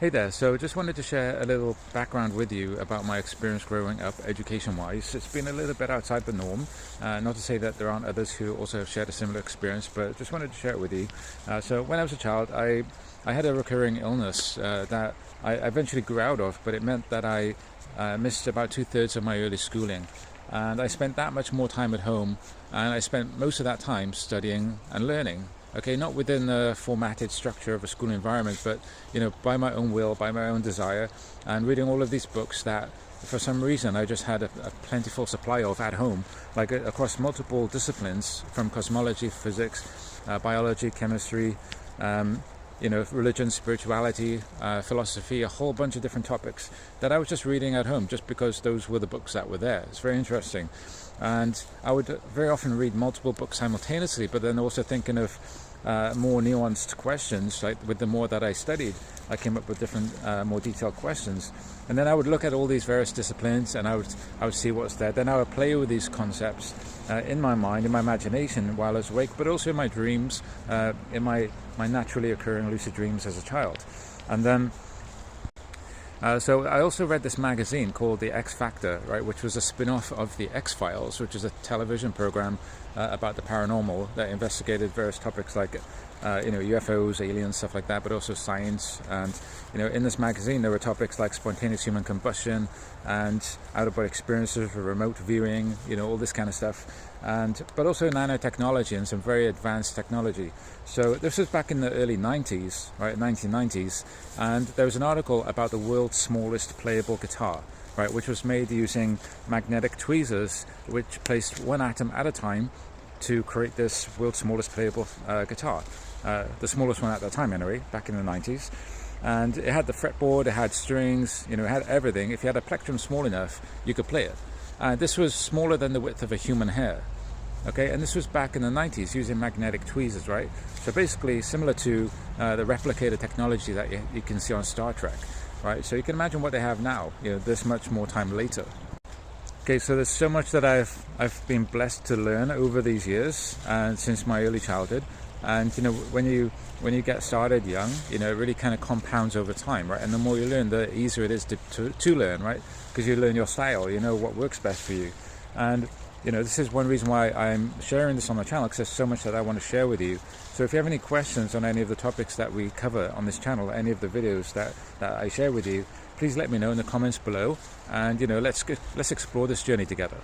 Hey there, so just wanted to share a little background with you about my experience growing up education-wise. It's been a little bit outside the norm, not to say that there aren't others who also have shared a similar experience, but just wanted to share it with you. So when I was a child, I had a recurring illness that I eventually grew out of, but it meant that I missed about 2/3 of my early schooling. And I spent that much more time at home, and I spent most of that time studying and learning. Okay, not within the formatted structure of a school environment, but by my own will, by my own desire, and reading all of these books that for some reason I just had a plentiful supply of at home, like across multiple disciplines, from cosmology, physics, biology, chemistry, religion, spirituality, philosophy, a whole bunch of different topics that I was just reading at home just because those were the books that were there. It's very interesting. And I would very often read multiple books simultaneously, but then also thinking of more nuanced questions. Like with the more that I studied, I came up with different, more detailed questions. And then I would look at all these various disciplines, and I would see what's there. Then I would play with these concepts in my mind, in my imagination while I was awake, but also in my dreams, in my naturally occurring lucid dreams as a child. And then so I also read this magazine called The X Factor, right, which was a spin-off of The X-Files, which is a television program about the paranormal that investigated various topics like UFOs, aliens, stuff like that, but also science. And in this magazine there were topics like spontaneous human combustion and out-of-body experiences, remote viewing, all this kind of stuff, but also nanotechnology and some very advanced technology. So this was back in the early 90s, right, 1990s, and there was an article about the world's smallest playable guitar, right, which was made using magnetic tweezers, which placed one atom at a time to create this world's smallest playable guitar. The smallest one at that time anyway, back in the 90s. And it had the fretboard, it had strings, it had everything. If you had a plectrum small enough, you could play it. This was smaller than the width of a human hair. Okay, and this was back in the 90s using magnetic tweezers, right? So basically similar to the replicator technology that you can see on Star Trek, right? So you can imagine what they have now, this much more time later. Okay, so there's so much that I've been blessed to learn over these years and since my early childhood. And when you get started young, it really kind of compounds over time, right? And the more you learn, the easier it is to learn, right? Because you learn your style, what works best for you. And this is one reason why I'm sharing this on the channel, because there's so much that I want to share with you. So if you have any questions on any of the topics that we cover on this channel, any of the videos that I share with you, please let me know in the comments below, and let's explore this journey together.